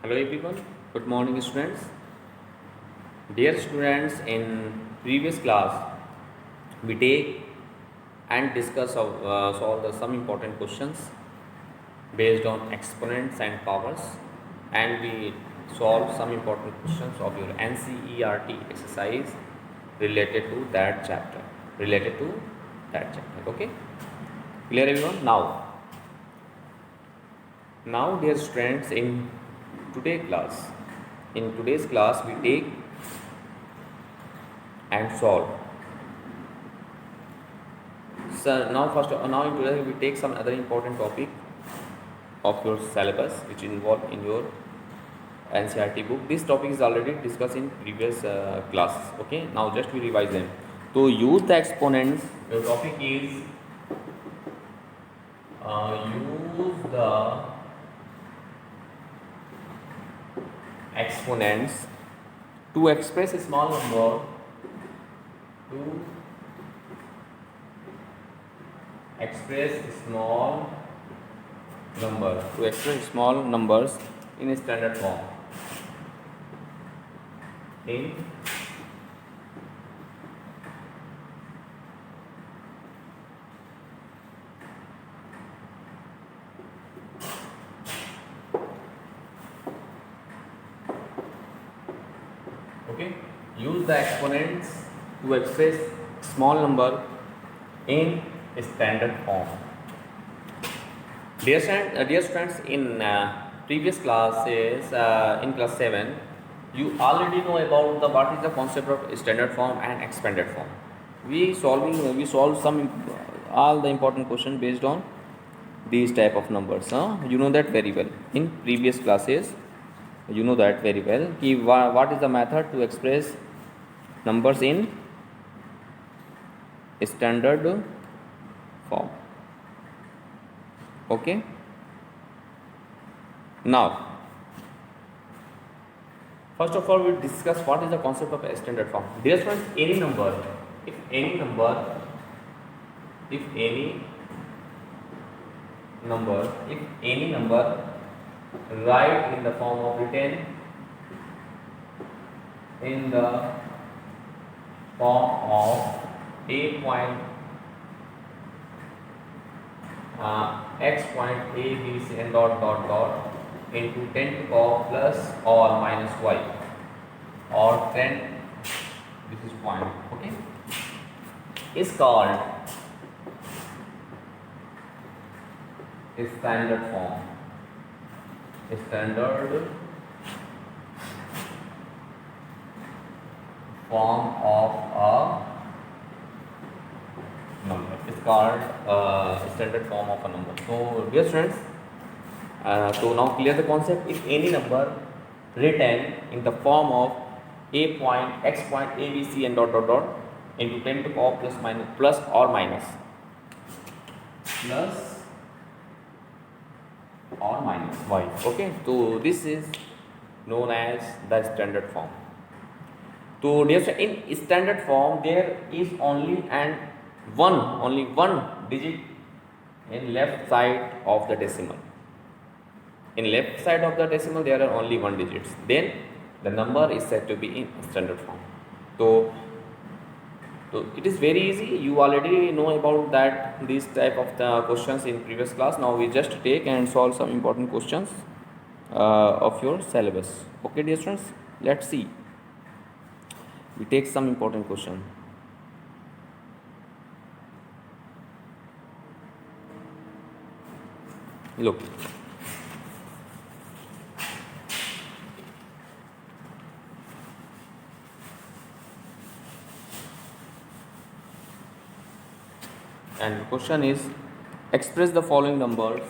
Hello everyone, good morning students. Dear students, in previous class we take and discuss of solve some important questions based on exponents and powers, and we solve some important questions of your NCERT exercise related to that chapter. Okay, clear everyone? Now dear students, in today's class we take and solve. So now in today we take some other important topic of your syllabus which involved in your NCERT book. This topic is already discussed in previous classes. Okay, now just we revise them. To use the exponents, the topic is use the exponents to express a small number to express small numbers in a standard form. Okay, use the exponents to express small number in standard form. Dear friends, in previous classes, in class 7, you already know about what is the concept of standard form and expanded form. We solve all the important questions based on these type of numbers. You know that very well. In previous classes, you know that very well. What is the method to express numbers in standard form? Okay, now first of all we discuss what is the concept of a standard form. Dear friends, any number if any number write in the form of written in the form of a point x point a b c and dot dot dot into 10 to the power plus or minus y, or 10, this is point, okay, is called a standard form. A standard form of a number is called standard form of a number. So dear students, so now clear the concept. If any number written in the form of a point x point a b c and dot dot dot into 10 to the power plus or minus y. Okay, so this is known as the standard form. So in standard form there is only one digit in left side of the decimal. In left side of the decimal there are only one digits. Then the number is said to be in standard form. So it is very easy. You already know about that these type of the questions in previous class. Now we just take and solve some important questions of your syllabus. Okay, dear students, let's see. We take some important question. Look. And the question is, express the following numbers.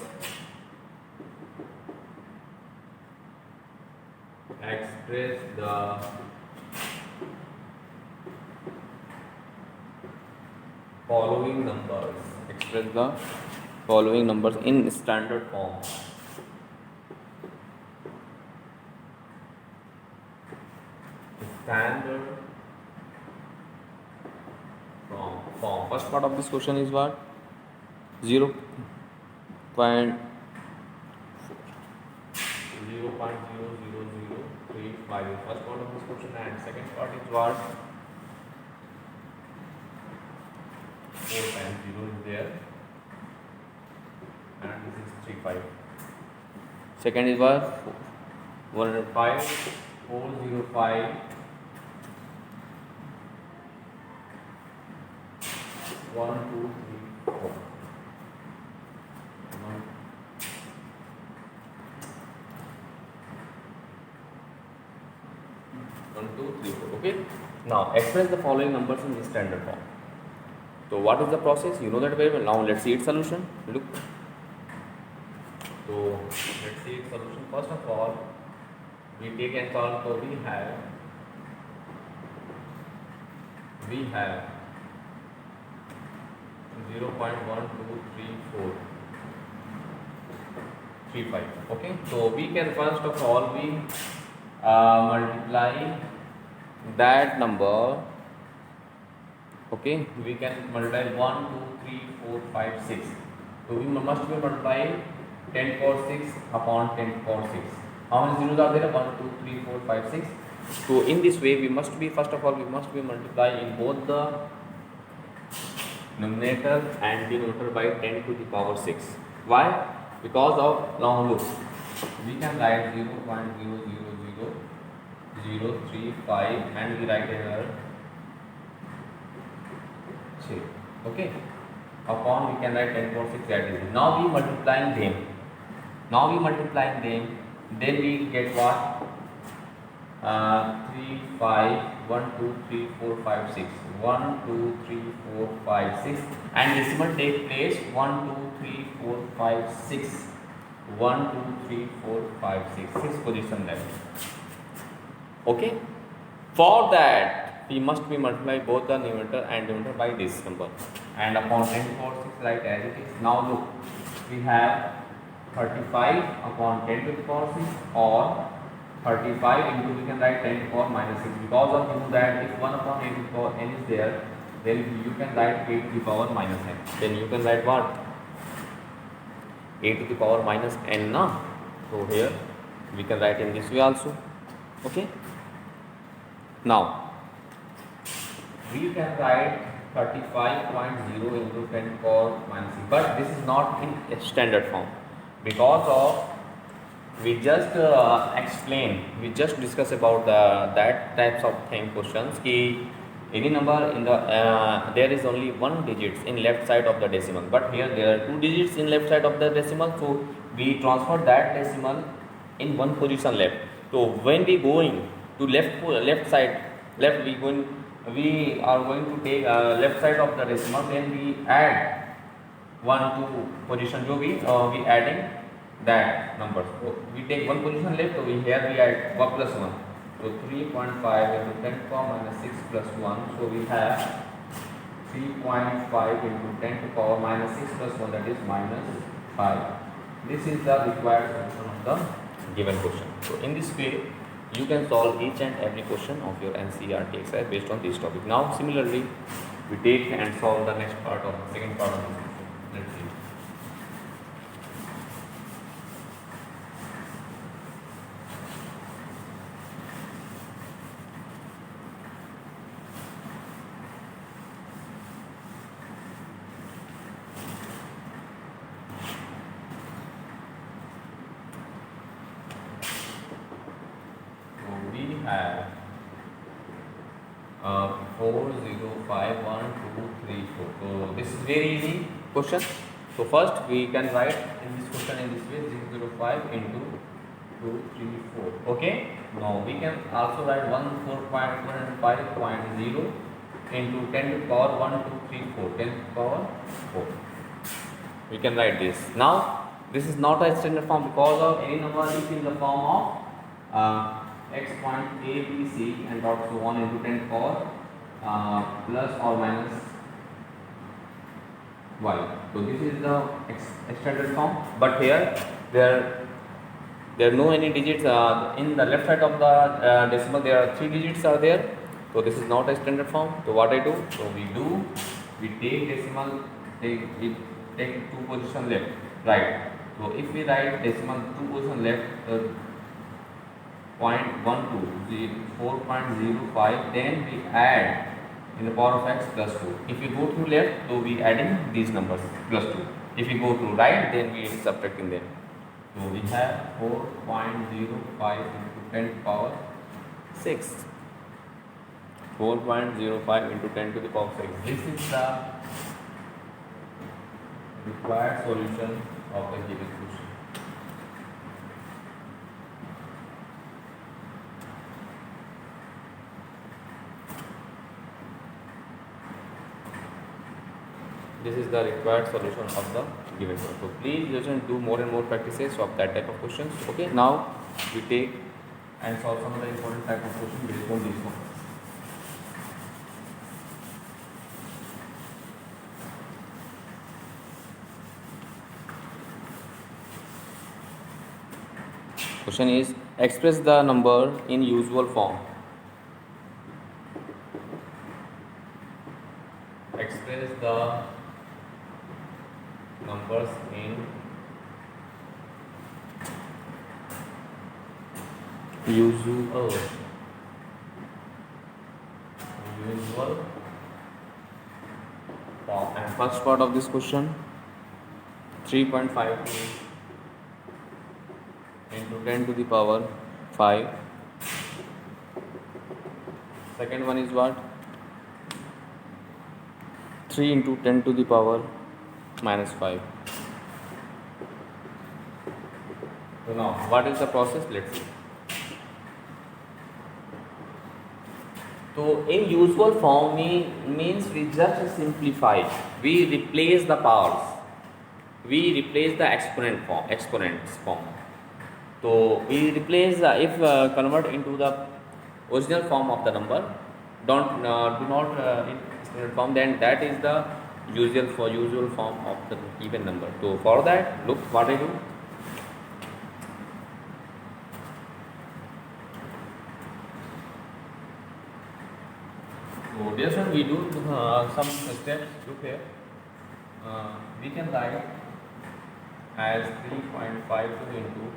Express the following numbers in standard form. Standard form. First part of this question is what? 0.4. 0.00035 is first part of this question, and second part is what 4 times 0 is there, and this is 35. Second is what 105 405 1 2 3 4 1 2 3 4. Okay, now express the following numbers in the standard form. So what is the process? You know that very well. Now let's see its solution. Look. So let's see its solution. First of all, we take and solve. So we have 0.123435. Okay, so we can first of all we multiply that number. Okay, we can multiply 1 2 3 4 5 6. So we must be multiplying 10 power 6 upon 10 power 6. How many zeros are there? 1 2 3 4 5 6. So in this way we must be, first of all we must be multiplying both the numerator and denominator by 10 to the power 6. Why? Because of, now look, we can write 0.000035 and we write here 6. Okay, upon we can write 10 power 6 that is. Now we multiplying them. Then we get what? 3 5 1 2 3 4 5 6 1 2 3 4 5 6 and decimal take place 1 2 3 4 5 6 1 2 3 4 5 6 6 position left. Okay, for that we must be multiply both the numerator and denominator by this number, and upon 10 power 6 write as it is. Now look, we have 35 upon 10 to the power 6 or 35 into, we can write 10 to the power minus 6, because of you know that if 1 upon 8 to the power n is there, then you can write 8 to the power minus n. Then you can write what? 8 to the power minus n na. So here we can write in this way also. Okay, now we can write 35.0 into 10 to the power minus 6, but this is not in standard form, because of we just discuss about that types of thing questions ki any number in the there is only one digits in left side of the decimal, but here there are two digits in left side of the decimal, so we transfer that decimal in one position left. So when we going to left side, we are going to take left side of the decimal, then we add 1 to position jo we adding that number. So we take one position left, so here we add 1 plus 1. So 3.5 into 10 to the power minus 6 plus 1. So we have 3.5 into 10 to the power minus 6 plus 1, that is minus 5. This is the required solution of the given question. So in this way you can solve each and every question of your NCERT exercise based on this topic. Now similarly we take and solve the next part of the second part of this question. Let's see. Have 405123 4. So this is very easy question. So first we can write in this question in this way 005 into 234. Okay, now we can also write 14.105.0 into 10 to the power 1234, 10 to the power 4. We can write this. Now this is not a standard form, because of any number is in the form of x point a b c and dot so on into 10 to the power plus or minus y. So this is the extended form, but here there are no any digits in the left side of the decimal. There are 3 digits are there, so this is not a standard form. So what I do? So we take decimal, we take 2 position left, right? So if we write decimal 2 position left, 4.05, then we add in the power of x plus 2. If we go to left, so we adding these numbers plus 2. If we go to right, then we subtracting them. So we have 4.05 into 10 to the power 6. 4.05 into 10 to the power 6. This is the required solution of the given question. This is the required solution of the given question. So please just do more and more practices of that type of questions. Okay, now we take and solve some of the important type of questions based on this one. Question is, express the number in usual form. Express the numbers in usual form. And first part of this question, 3.52 into 10 to the power 5. Second one is what? 3 into 10 to the power minus 5. So now, what is the process? Let's see. So in usual form means we just simplify. We replace the powers. We replace the exponents form. So we replace if convert into the original form of the number. Do not in standard form. Then that is the usual form of the even number. So for that, look what I do. So this one we do some steps. Look here. We can write as 3.52 into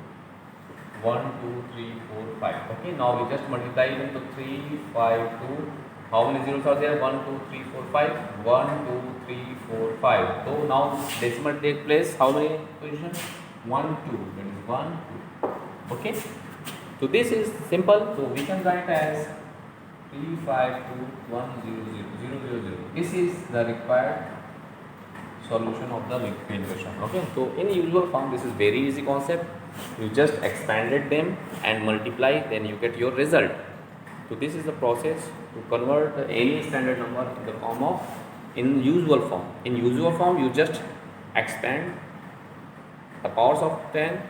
1, 2, 3, 4, 5. Okay, now we just multiply it into 3, 5, 2. How many zeros are there? 1, 2, 3, 4, 5. 1, 2, 3, 4, 5. So now decimal take place. How many positions? 1, 2. That is 1, 2. Okay. So this is simple. So we can write as 3, 5, 2, 1, 0, 0, 0, 0, 0. This is the required solution of the main question. Okay. So in usual form, this is very easy concept. You just expanded them and multiply, then you get your result. So this is the process to convert any standard number in the form of in usual form. In usual form, you just expand the powers of 10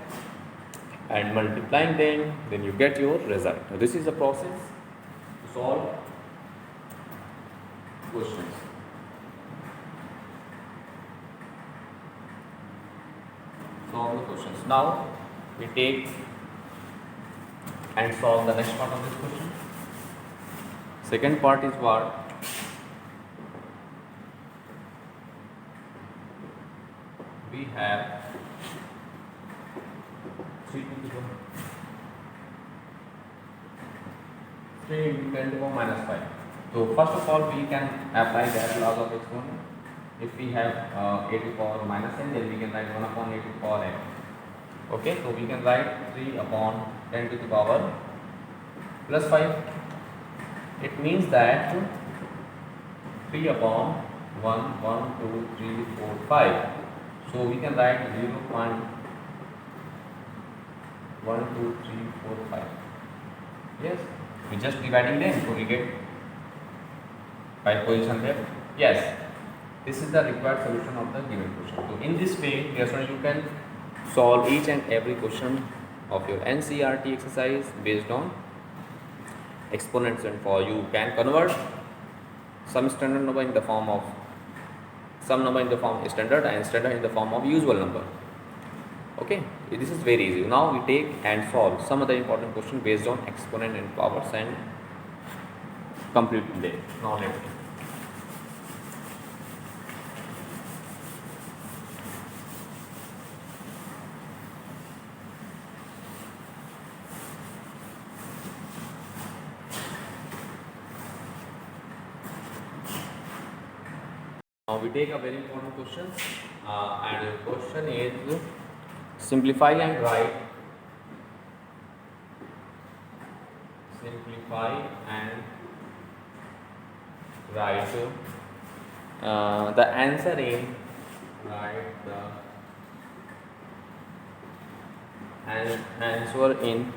and multiplying them, then you get your result. Now, this is the process to solve questions. Solve the questions. Now we take and solve the next part of this question. Second part is what? We have 3 into 10 to the power minus 5. So first of all, we can apply that laws of exponent. If we have a to the power minus n, then we can write 1 upon a to the power n. Okay, so we can write 3 upon 10 to the power plus 5. It means that 3 upon 1, 1, 2, 3, 4, 5. So we can write 0.1, 2, 3, 4, 5. Yes, we just dividing them, so we get 5 position there. Yes, this is the required solution of the given question. So in this way, you can solve each and every question of your NCERT exercise based on exponents, and for you can convert some standard number in the form of some number in the form of standard and standard in the form of usual number. Okay, this is very easy. Now we take and solve some other important question based on exponent and powers and complete them. Now let's see. Now we take a very important question, and the question is simplify and write. Simplify and write the answer in write the answer in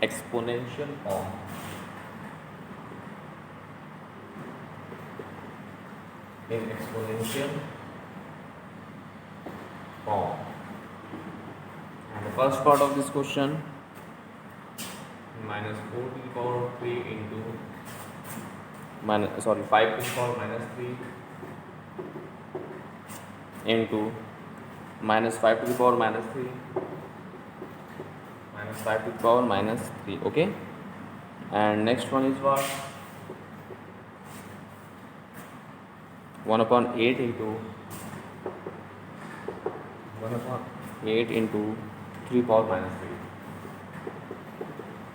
exponential form. In exponential form. And the first part of this question, minus 4 to the power 3 into 5 to the power minus 3 into minus 5 to the power minus 3 minus 5 to the power minus 3. Okay, and next one is what? 1 upon 8 into 1 upon 8 into 3 power minus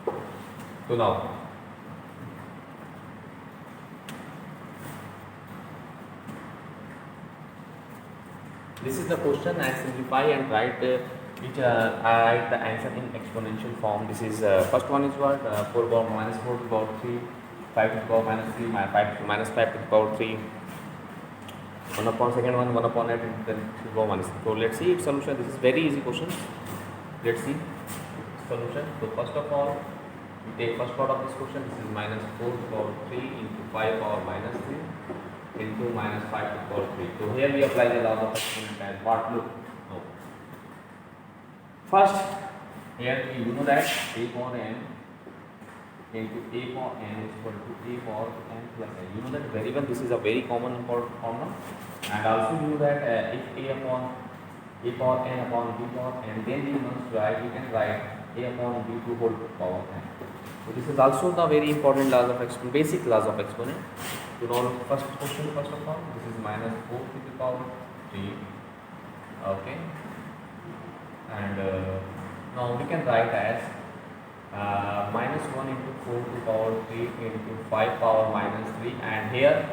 3. So now this is the question. I simplify and write I write the answer in exponential form. This is first one is what? 4 power minus 4 to the power 3, 5 to the power minus 3, minus 5 to the power 3. 1 upon second one, 1 upon 8 and then 3 power minus 3. So let's see its solution. This is very easy question. Let's see solution. So first of all, we take first part of this question. This is minus 4 to the power 3 into 5 power minus 3 into minus 5 to the power 3. So here we apply the law of exponent as what? Look. No. First, here you know that a power n into a power n is equal to a power n plus n. You know that very well. This is a very common important formula. And also you know that if a upon a power n upon b power n, then we must write, you can write a upon b to whole power n. So this is also the very important laws of exponent, basic laws of exponent. So now first question, first of all, this is minus 4 to the power 3. Okay, and now we can write as minus 1 into 4 to the power 3 into 5 power minus 3, and here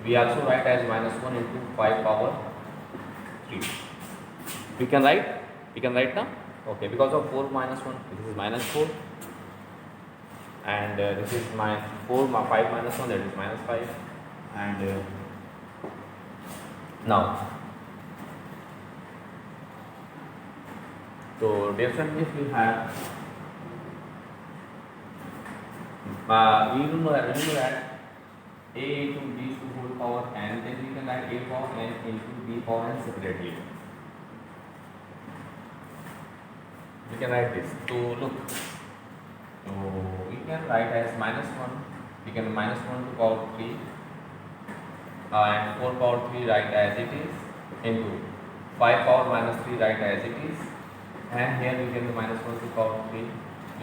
we also write as minus 1 into 5 power 3. We can write now. Okay, because of 4 minus 1, this is minus 4, and this is minus 4 5 minus 1, that is minus 5, and now so definitely if we have we know that a into b to whole power n, then we can write a power n into b power n separately. We can write this. So look, so we can write as minus 1, we can minus 1 to power 3 and 4 power 3 write as it is into 5 power minus 3 write as it is, and here we can do minus 1 to power 3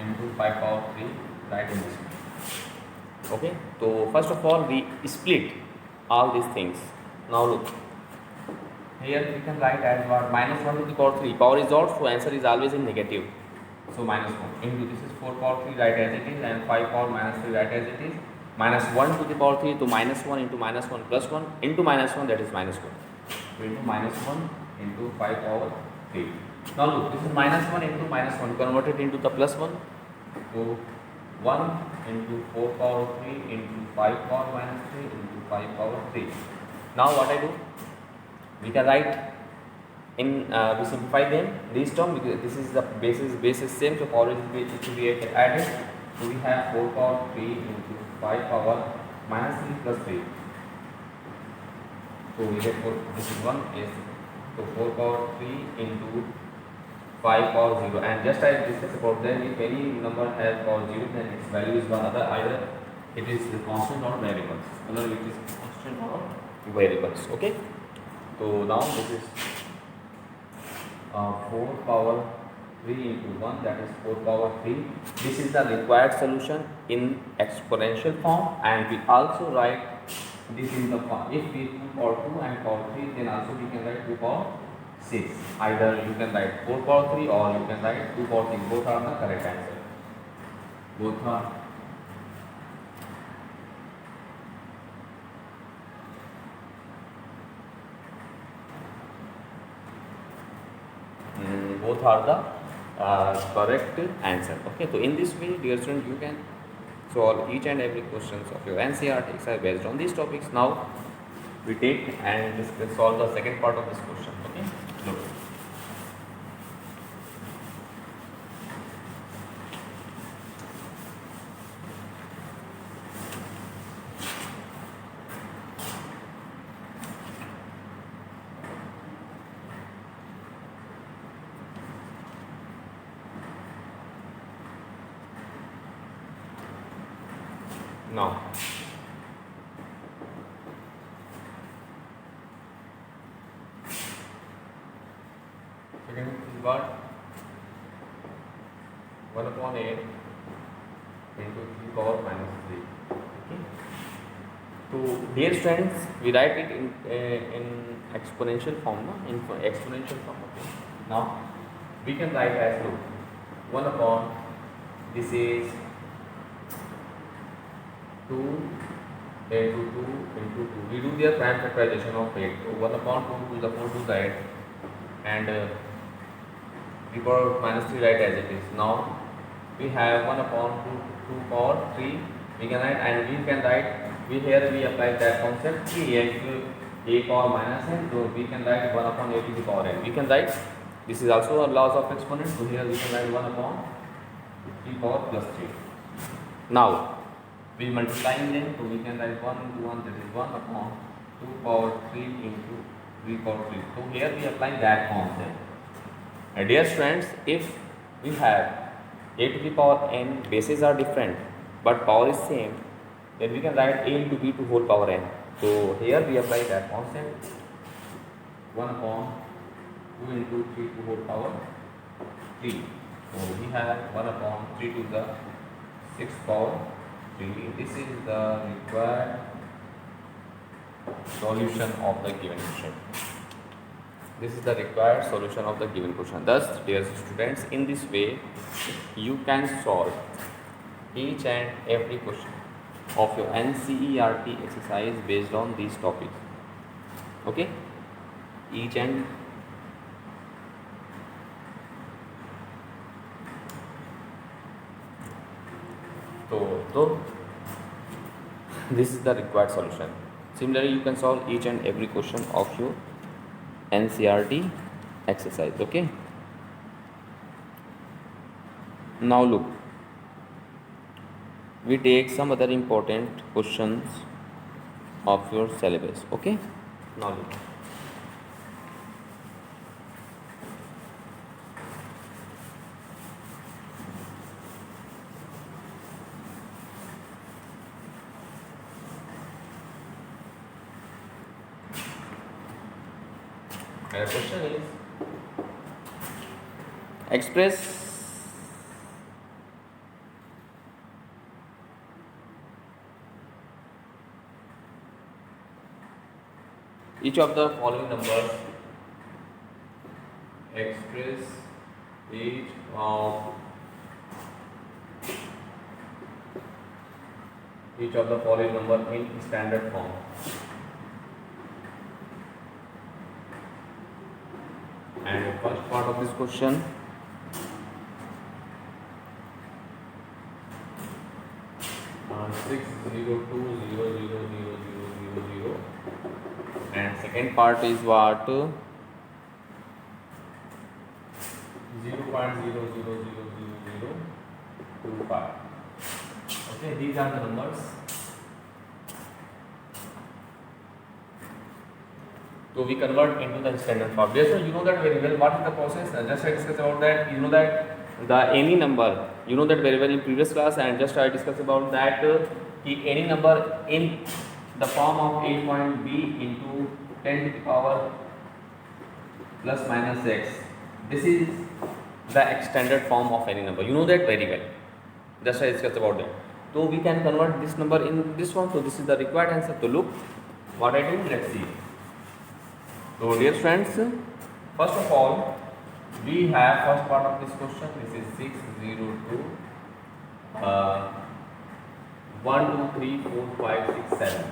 into 5 power 3 write in this way. Okay, so first of all we split all these things. Now look, here we can write as what? Minus 1 to the power 3. Power is odd, so answer is always in negative. So minus 1 into this is 4 power 3 write as it is, and 5 power minus 3 write as it is. Minus 1 to the power 3 to minus 1 into minus 1 plus 1 into minus 1, that is minus 1. So into minus 1 into 5 power 3. Now look, this is minus 1 into minus 1 converted into the plus 1. So 1 into 4 power 3 into 5 power minus 3 into 5 power 3. Now what I do? We can write in we simplify them this term, because this is the basis same, so power is to be added. So we have 4 power 3 into 5 power minus 3 plus 3. So we get this is 1 is so 4 power 3 into 5 power 0, and just I discussed about that, if any number has power 0, then its value is one other, either it is constant or variables, either it is constant or variables. Okay, so now this is 4 power 3 into 1, that is 4 power 3. This is the required solution in exponential form, and we also write this in the form. If we 2 power 2 and power 3, then also we can write 2 power 6. Either you can write 4 power 3 or you can write 2 power 6. Both are the correct answer. Both are. both are the correct answer. Okay, so in this way, dear student, you can solve each and every questions of your NCERT exercise based on these topics. Now we take and discuss solve the second part of this question. Okay, look. Now, second is what? 1 upon 8 into 3 power minus 3. Okay. So, dear students, we write it in exponential form, no? In exponential form. Okay. Now, we can write as look 1 upon this is 2 into 2 into 2. We do the prime factorization of 8. So 1 upon 2 to the 4 to the 8 and we power minus 3 right as it is. Now we have 1 upon 2 power 3 we can write, and we can write, here we apply that concept 3 a power minus n, so we can write 1 upon a to the power n. We can write, this is also a laws of exponent, so here we can write 1 upon 3 power plus 3. Now we multiplying them, so we can write 1 into 1, that is 1 upon 2 power 3 into 3 power 3. So here we apply that concept. And dear students, if we have a to the power n, bases are different but power is same, then we can write a into b to whole power n. So here we apply that concept 1 upon 2 into 3 to whole power 3. So we have 1 upon 3 to the 6th power 3. This is the required solution of the given question. This is the required solution of the given question. Thus, dear students, in this way you can solve each and every question of your NCERT exercise based on these topics. Okay, each and so this is the required solution. Similarly, you can solve each and every question of your NCERT exercise. Okay, now look, we take some other important questions of your syllabus. Okay, now look, the question is express each of the following numbers, express each of the following number in standard form. And the first part of this question, six zero two zero zero zero zero zero zero, and second part is what 0.00000025. Okay, these are the numbers. So we convert into the standard form. Yes, sir, you know that very well. What is the process? Just I discuss about that. You know that the any number, you know that very well in previous class, and just I discuss about that any number in the form of a point b into 10 to the power plus minus x. This is the extended form of any number. You know that very well. Just I discuss about that. So we can convert this number in this form. So this is the required answer. So look, what I do, let's see. So dear friends, first of all, we have first part of this question. This is 602 1 2 3 4 5 6 7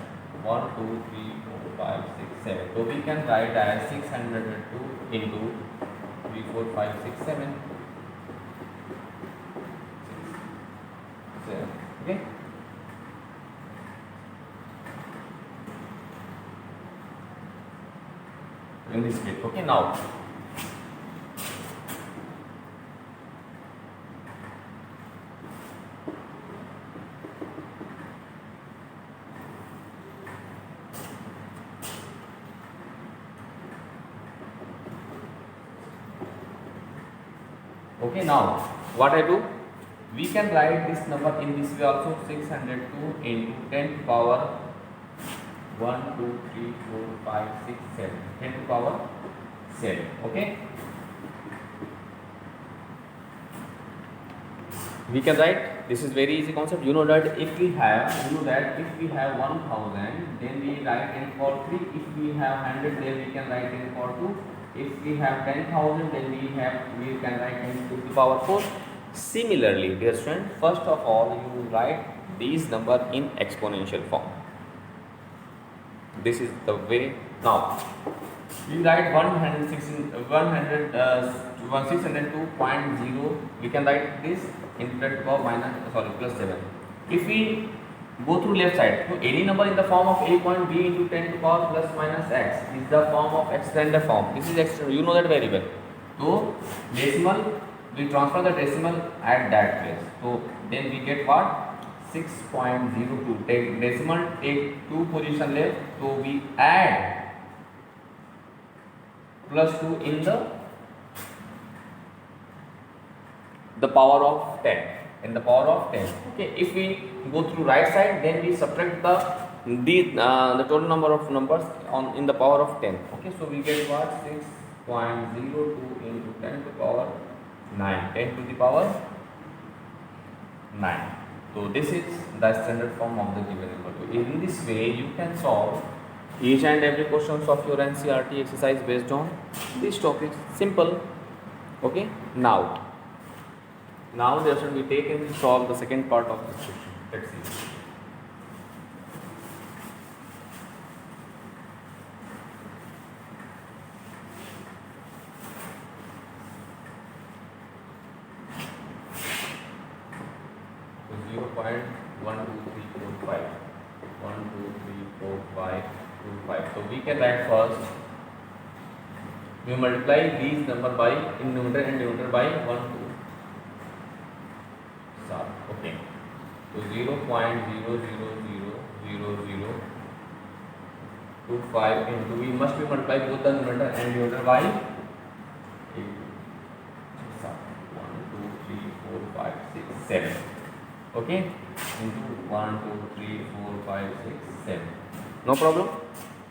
1 2 3 4 5 6 7. So we can write as 602 into 3, 4, 5, 6, 7. 7. Okay. In this way. Okay. Now. Okay, now what I do? We can write this number in this way also, 602 into 10 to power 1, 2, 3, 4, 5, 6, 7. 10 to power 7. Okay. We can write, this is very easy concept. You know that if we have 1000, then we write 10 power 3. If we have 100, then we can write 10 power 2. If we have 10,000, then we can write 10 to the power 4. Similarly, dear student, first of all, you write these number in exponential form. This is the way. Now, we write 602.0. We can write this in plus 7. If we go through left side, so any number in the form of a point b into 10 to the power plus minus x is the form of extended form. This is extended. You know that very well. So decimal, we transfer the decimal at that place. So then we get what? 6.02. Take decimal, take 2 position left. So we add plus 2 in the power of 10. In the power of 10. Okay. If we go through right side, then we subtract the total number of numbers in the power of 10. Okay. So we get what? 6.02 into 10 to the power 9. 10 to the power 9. So this is the standard form of the given number. So in this way, you can solve each and every questions of your NCERT exercise based on these topics. Simple. Okay. Now therefore we take and solve the second part of this question. Let's see. So 0.12345. 1234525. So we can write first. We multiply these number by in numerator and denominator by 1, 2. Okay. So 0.000025 into, we must be multiply both the numerator and denominator by 1, 2, 3, 4, 5, 6, 7. Okay. Into 1, 2, 3, 4, 5, 6, 7. No problem.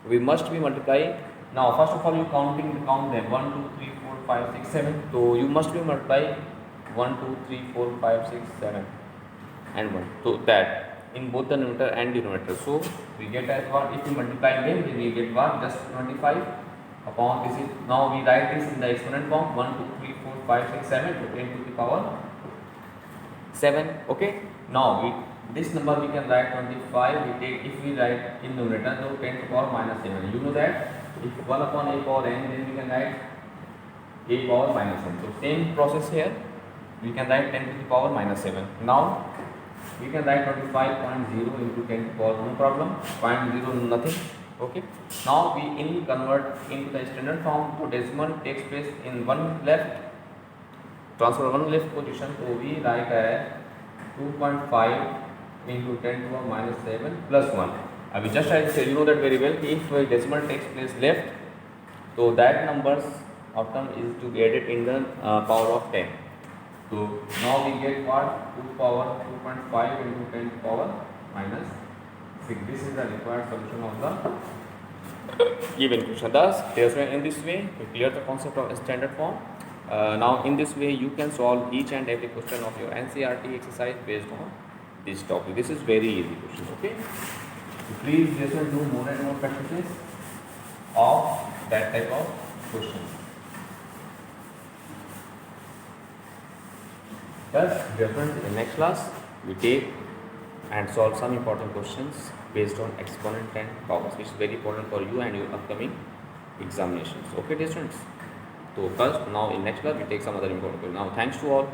We must be multiply. Now first of all, you count them 1, 2, 3, 4, 5, 6, 7. So you must be multiply 1, 2, 3, 4, 5, 6, 7 and 1. So that in both the numerator and denominator. So we get as what? If we multiply them, then we get what? Just 25 upon this is. Now we write this in the exponent form. 1, 2, 3, 4, 5, 6, 7 to 10 to the power 7. Okay. Now this number we can write 25. We take, if we write in numerator, so 10 to the power minus 7. You know that if 1 upon a power n, then we can write a power minus 1. So same process here. We can write 10 to the power minus 7. Now we can write 25.0 into 10 to the power, no problem. 0.0 nothing. Okay. Now we convert into the standard form. So decimal takes place in one left, transfer one left position. So we write as 2.5 into 10 to the power minus 7 plus 1. I will just try to say, you know that very well. If decimal takes place left, so that numbers outcome is to be added in the power of 10. So now we get what? 2 power 2.5 into 10 to the power minus 6. This is the required solution of the given question. Thus, in this way, to clear the concept of standard form. Now, in this way, you can solve each and every question of your NCERT exercise based on this topic. This is very easy question. Okay. So please just do more and more practices of that type of question. Thus, in next class, we take and solve some important questions based on exponent and powers, which is very important for you and your upcoming examinations. Okay, dear students. तो first now in next class we take some other important question. Now thanks to all.